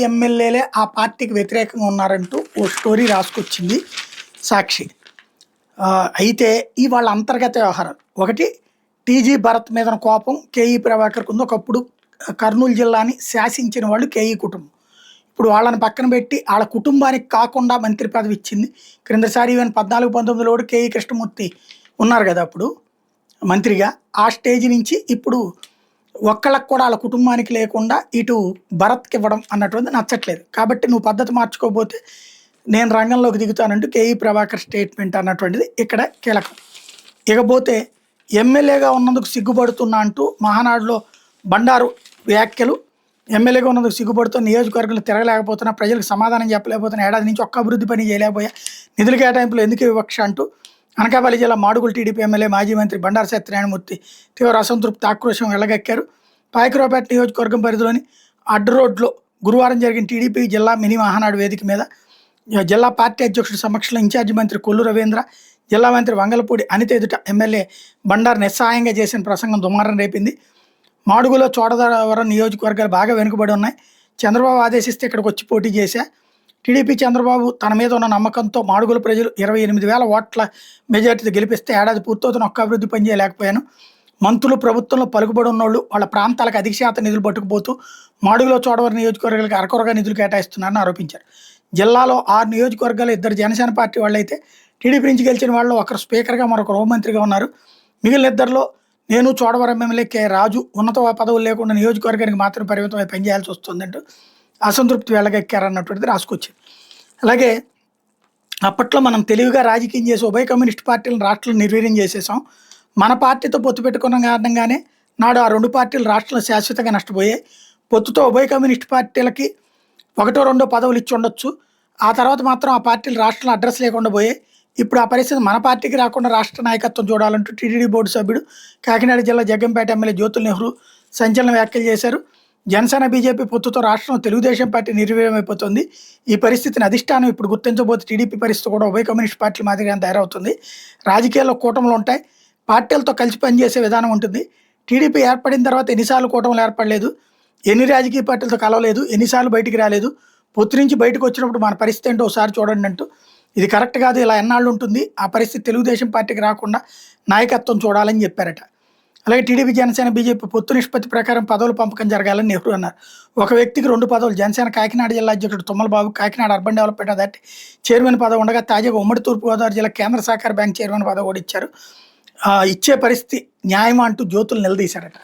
ఎమ్మెల్యేలే ఆ పార్టీకి వ్యతిరేకంగా ఉన్నారంటూ ఓ స్టోరీ రాసుకొచ్చింది సాక్షి. అయితే ఈ వాళ్ళ అంతర్గత వ్యవహారాలు. ఒకటి, టీజీ భరత్ మీద కోపం కేఈ ప్రభాకర్కు ఉంది. ఒకప్పుడు కర్నూలు జిల్లాని శాసించిన వాళ్ళు కేఈ కుటుంబం. ఇప్పుడు వాళ్ళని పక్కన పెట్టి వాళ్ళ కుటుంబానికి కాకుండా మంత్రి పదవి ఇచ్చింది. క్రిందసారి ఈవెన్ 14-19లో కూడా కేఈ కృష్ణమూర్తి ఉన్నారు కదా అప్పుడు మంత్రిగా. ఆ స్టేజ్ నుంచి ఇప్పుడు ఒక్కళ్ళకి కూడా వాళ్ళ కుటుంబానికి లేకుండా ఇటు భరత్కి ఇవ్వడం అన్నటువంటిది నచ్చట్లేదు. కాబట్టి నువ్వు పద్ధతి మార్చుకోకపోతే నేను రంగంలోకి దిగుతానంటూ కేఈ ప్రభాకర్ స్టేట్మెంట్ అన్నటువంటిది ఇక్కడ కీలకం. ఇకపోతే ఎమ్మెల్యేగా ఉన్నందుకు సిగ్గుపడుతున్నా అంటూ మహానాడులో బండారు వ్యాఖ్యలు. ఎమ్మెల్యేగా ఉన్నందుకు సిగ్గుపడుతూ నియోజకవర్గంలో తిరగలేకపోతున్నా, ప్రజలకు సమాధానం చెప్పలేకపోతున్నా, ఏడాది నుంచి ఒక్క అభివృద్ధి పని చేయలేకపోయా, నిధుల కేటాయింపులు ఎందుకు వివక్ష అంటూ అనకాపల్లి జిల్లా మాడుగుల టీడీపీ ఎమ్మెల్యే మాజీ మంత్రి బండారు సత్యనారాయణమూర్తి తీవ్ర అసంతృప్తి ఆక్రోశం వెళ్ళగక్కారు. పాయకరావుపేట నియోజకవర్గం పరిధిలోని అడ్డు రోడ్లో గురువారం జరిగిన టీడీపీ జిల్లా మినీ మహానాడు వేదిక మీద జిల్లా పార్టీ అధ్యక్షుడి సమక్షంలో ఇన్ఛార్జి మంత్రి కొల్లు రవీంద్ర, జిల్లా మంత్రి వంగలపూడి అనిత ఎదుట ఎమ్మెల్యే బండారు నిస్సహాయంగా చేసిన ప్రసంగం దుమారం రేపింది. మాడుగులో చోడవరం నియోజకవర్గాలు బాగా వెనుకబడి ఉన్నాయి. చంద్రబాబు ఆదేశిస్తే ఇక్కడికి వచ్చి పోటీ చేశా. టీడీపీ చంద్రబాబు తన మీద ఉన్న నమ్మకంతో మాడుగుల ప్రజలు 28,000 ఓట్ల మెజార్టీతో గెలిపిస్తే ఏడాది పూర్తవుతున్న ఒక్క అభివృద్ధి పని చేయలేకపోయాను. మంత్రులు ప్రభుత్వంలో పలుకుబడి ఉన్నోళ్ళు వాళ్ళ ప్రాంతాలకు అధిక శాతం నిధులు పట్టుకుపోతూ మాడుగులో చోడవరం నియోజకవర్గాలకు అరకొరగా నిధులు కేటాయిస్తున్నారని ఆరోపించారు. జిల్లాలో 6 నియోజకవర్గాలు 2 జనసేన పార్టీ వాళ్ళు అయితే టీడీపీ నుంచి గెలిచిన వాళ్ళు ఒకరు స్పీకర్గా మరొకరు హోంమంత్రిగా ఉన్నారు. మిగిలిన ఇద్దరిలో నేను చోడవరం ఎమ్మెల్యే కె రాజు ఉన్నత పదవులు లేకుండా నియోజకవర్గానికి మాత్రం పరిమితమై పనిచేయాల్సి వస్తుందంటూ అసంతృప్తి వెళ్ళగక్కారన్నటువంటిది రాసుకొచ్చింది. అలాగే అప్పట్లో మనం తెలివిగా రాజకీయం చేసి ఉభయ కమ్యూనిస్ట్ పార్టీలను రాష్ట్రంలో నిర్వీర్యం చేసేసాం. మన పార్టీతో పొత్తు పెట్టుకున్న కారణంగానే నాడు ఆ 2 పార్టీలు రాష్ట్రంలో శాశ్వతంగా నష్టపోయాయి. పొత్తుతో ఉభయ కమ్యూనిస్ట్ పార్టీలకి 1-2 పదవులు ఇచ్చి ఉండొచ్చు. ఆ తర్వాత మాత్రం ఆ పార్టీలు రాష్ట్రంలో అడ్రస్ లేకుండా పోయాయి. ఇప్పుడు ఆ పరిస్థితి మన పార్టీకి రాకుండా రాష్ట్ర నాయకత్వం చూడాలంటూ టీటీడీ బోర్డు సభ్యుడు కాకినాడ జిల్లా జగ్గంపేట ఎమ్మెల్యే జ్యోతుల్ నెహ్రూ సంచలన వ్యాఖ్యలు చేశారు. జనసేన బీజేపీ పొత్తుతో రాష్ట్రంలో తెలుగుదేశం పార్టీ నిర్వీర్యమైపోతుంది. ఈ పరిస్థితిని అధిష్టానం ఇప్పుడు గుర్తించబోతే టీడీపీ పరిస్థితి కూడా ఉభయ కమ్యూనిస్ట్ పార్టీల మాదిరిగా తయారవుతుంది. రాజకీయాల్లో కూటములు ఉంటాయి, పార్టీలతో కలిసి పనిచేసే విధానం ఉంటుంది. టీడీపీ ఏర్పడిన తర్వాత ఎన్నిసార్లు కూటములు ఏర్పడలేదు, ఎన్ని రాజకీయ పార్టీలతో కలవలేదు, ఎన్నిసార్లు బయటికి రాలేదు. పొత్తు నుంచి బయటకు వచ్చినప్పుడు మన పరిస్థితి ఏంటో ఒకసారి చూడండి అంటూ ఇది కరెక్ట్ కాదు, ఇలా ఎన్నాళ్ళు ఉంటుంది, ఆ పరిస్థితి తెలుగుదేశం పార్టీకి రాకుండా నాయకత్వం చూడాలని చెప్పారట. అలాగే టీడీపీ జనసేన బీజేపీ పొత్తు నిష్పత్తి ప్రకారం పదవుల పంపకం జరగాలని నెహ్రూ అన్నారు. ఒక వ్యక్తికి 2 పదవులు. జనసేన కాకినాడ జిల్లా అధ్యక్షుడు Tummala Babu Kakinada urban development authority chairman పదవి ఉండగా తాజాగా ఉమ్మడి తూర్పుగోదావరి జిల్లా కేంద్ర సహకార బ్యాంక్ చైర్మన్ పదవి కూడా ఇచ్చారు. ఇచ్చే పరిస్థితి న్యాయమా అంటూ జ్యోతులు నిలదీశారట.